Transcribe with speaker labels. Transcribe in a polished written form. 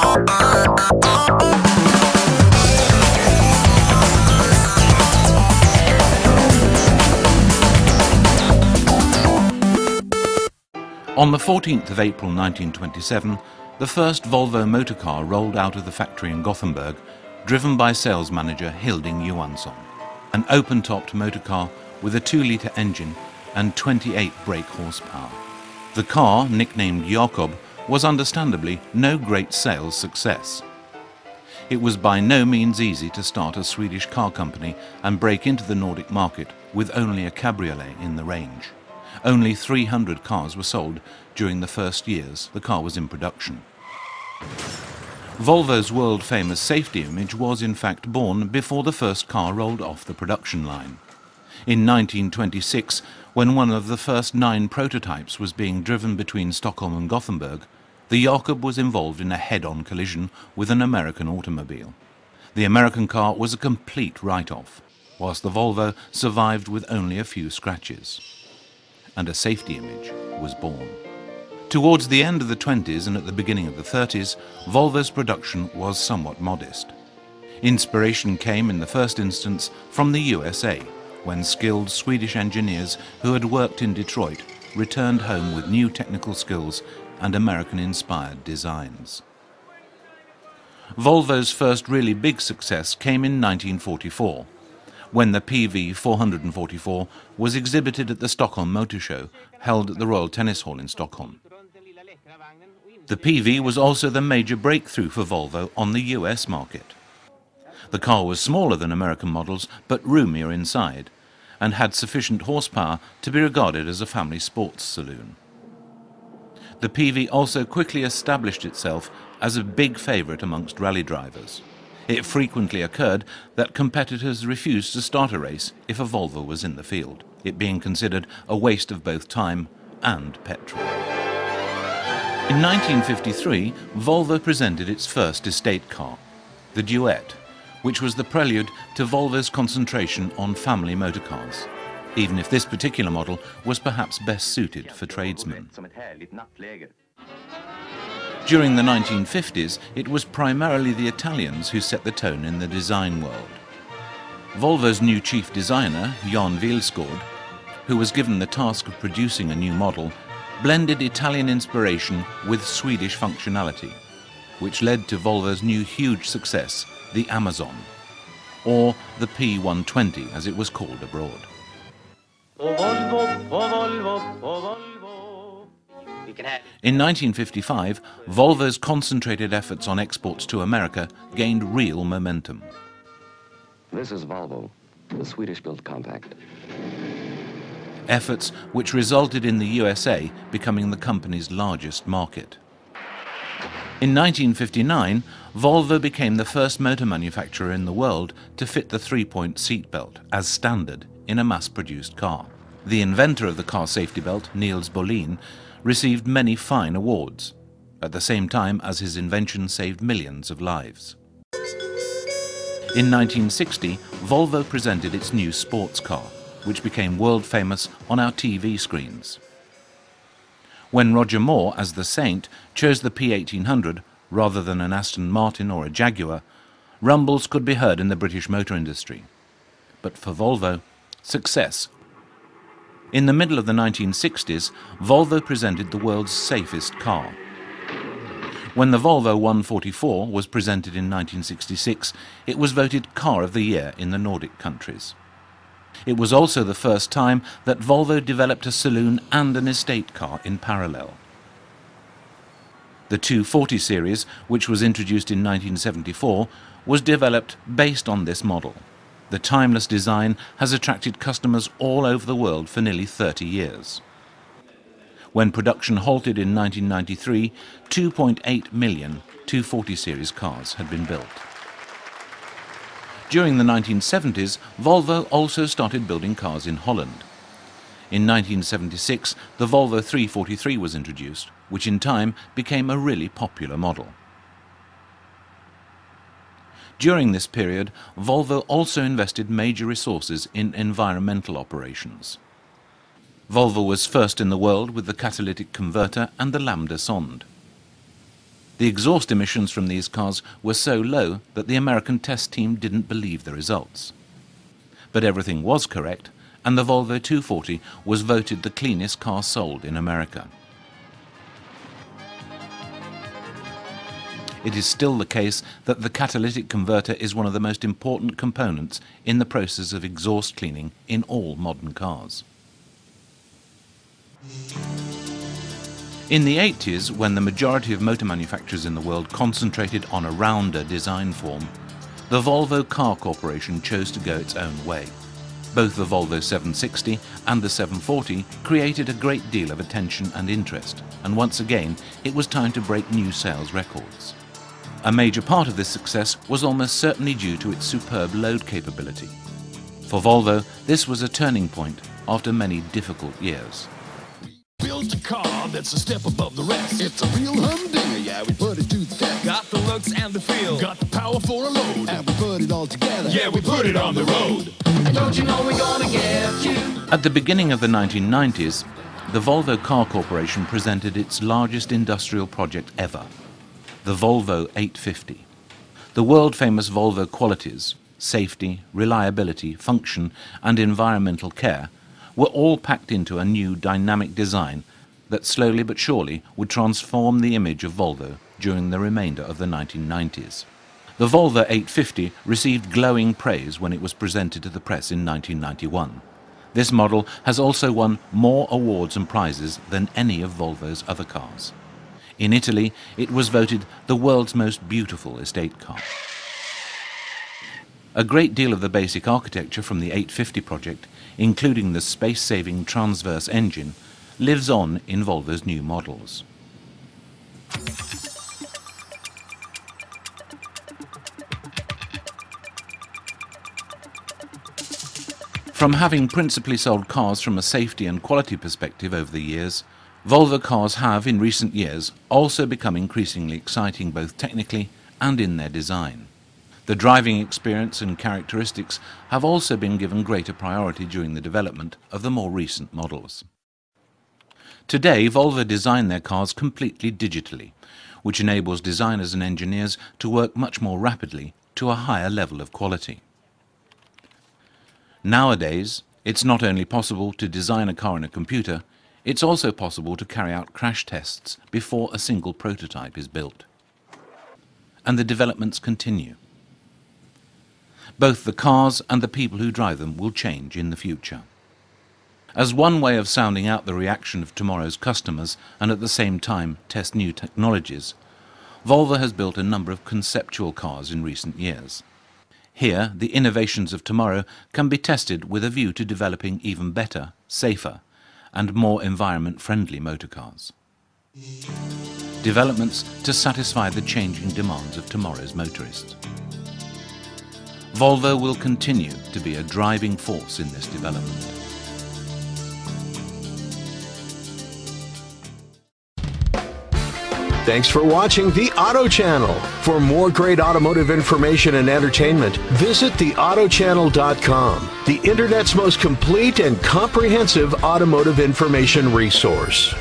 Speaker 1: On the 14th of April 1927, the first Volvo motor car rolled out of the factory in Gothenburg, driven by sales manager Hilding Johansson. An open-topped motor car with a 2-litre engine and 28 brake horsepower. The car, nicknamed Jakob, was understandably no great sales success. It was by no means easy to start a Swedish car company and break into the Nordic market with only a cabriolet in the range. Only 300 cars were sold during the first years the car was in production. Volvo's world-famous safety image was in fact born before the first car rolled off the production line. In 1926, when one of the first 9 prototypes was being driven between Stockholm and Gothenburg, the Jakob was involved in a head-on collision with an American automobile. The American car was a complete write-off, whilst the Volvo survived with only a few scratches. And a safety image was born. Towards the end of the 20s and at the beginning of the 30s, Volvo's production was somewhat modest. Inspiration came in the first instance from the USA, when skilled Swedish engineers who had worked in Detroit returned home with new technical skills and American-inspired designs. Volvo's first really big success came in 1944, when the PV 444 was exhibited at the Stockholm Motor Show, held at the Royal Tennis Hall in Stockholm. The PV was also the major breakthrough for Volvo on the US market. The car was smaller than American models, but roomier inside, and had sufficient horsepower to be regarded as a family sports saloon. The PV also quickly established itself as a big favourite amongst rally drivers. It frequently occurred that competitors refused to start a race if a Volvo was in the field, it being considered a waste of both time and petrol. In 1953, Volvo presented its first estate car, the Duet, which was the prelude to Volvo's concentration on family motorcars, even if this particular model was perhaps best suited for tradesmen. During the 1950s, it was primarily the Italians who set the tone in the design world. Volvo's new chief designer, Jan Vilsgaard, who was given the task of producing a new model, blended Italian inspiration with Swedish functionality, which led to Volvo's new huge success, the Amazon, or the P120 as it was called abroad. In 1955, Volvo's concentrated efforts on exports to America gained real momentum.
Speaker 2: This is Volvo, the Swedish-built compact.
Speaker 1: Efforts which resulted in the USA becoming the company's largest market. In 1959, Volvo became the first motor manufacturer in the world to fit the 3-point seatbelt as standard in a mass-produced car. The inventor of the car safety belt, Niels Bohlin, received many fine awards, at the same time as his invention saved millions of lives. In 1960, Volvo presented its new sports car, which became world famous on our TV screens. When Roger Moore, as the Saint, chose the P1800 rather than an Aston Martin or a Jaguar, rumbles could be heard in the British motor industry. But for Volvo, success. In the middle of the 1960s, Volvo presented the world's safest car. When the Volvo 144 was presented in 1966, it was voted Car of the Year in the Nordic countries. It was also the first time that Volvo developed a saloon and an estate car in parallel. The 240 series, which was introduced in 1974, was developed based on this model. The timeless design has attracted customers all over the world for nearly 30 years. When production halted in 1993, 2.8 million 240 series cars had been built. During the 1970s, Volvo also started building cars in Holland. In 1976, the Volvo 343 was introduced, which in time became a really popular model. During this period, Volvo also invested major resources in environmental operations. Volvo was first in the world with the catalytic converter and the lambda sonde. The exhaust emissions from these cars were so low that the American test team didn't believe the results. But everything was correct, and the Volvo 240 was voted the cleanest car sold in America. It is still the case that the catalytic converter is one of the most important components in the process of exhaust cleaning in all modern cars. In the 80s, when the majority of motor manufacturers in the world concentrated on a rounder design form, the Volvo Car Corporation chose to go its own way. Both the Volvo 760 and the 740 created a great deal of attention and interest, and once again it was time to break new sales records. A major part of this success was almost certainly due to its superb load capability. For Volvo, this was a turning point after many difficult years.
Speaker 3: Built a car that's a step above the rest. It's a real humdinger, yeah, we put it to the test. Got the looks and the feel, got the power for a load, and we put it all together, yeah, we put it on the road. And don't you know we're gonna get you?
Speaker 1: At the beginning of the 1990s, the Volvo Car Corporation presented its largest industrial project ever, the Volvo 850. The world-famous Volvo qualities, safety, reliability, function, and environmental care were all packed into a new dynamic design that slowly but surely would transform the image of Volvo during the remainder of the 1990s. The Volvo 850 received glowing praise when it was presented to the press in 1991. This model has also won more awards and prizes than any of Volvo's other cars. In Italy, it was voted the world's most beautiful estate car. A great deal of the basic architecture from the 850 project, including the space-saving transverse engine, lives on in Volvo's new models. From having principally sold cars from a safety and quality perspective over the years, Volvo cars have, in recent years, also become increasingly exciting both technically and in their design. The driving experience and characteristics have also been given greater priority during the development of the more recent models. Today, Volvo design their cars completely digitally, which enables designers and engineers to work much more rapidly to a higher level of quality. Nowadays, it's not only possible to design a car in a computer, it's also possible to carry out crash tests before a single prototype is built. And the developments continue. Both the cars and the people who drive them will change in the future. As one way of sounding out the reaction of tomorrow's customers and at the same time test new technologies, Volvo has built a number of conceptual cars in recent years. Here, the innovations of tomorrow can be tested with a view to developing even better, safer, and more environment-friendly motorcars. Developments to satisfy the changing demands of tomorrow's motorists. Volvo will continue to be a driving force in this development.
Speaker 4: Thanks for watching the Auto Channel. For more great automotive information and entertainment, visit theautochannel.com, the Internet's most complete and comprehensive automotive information resource.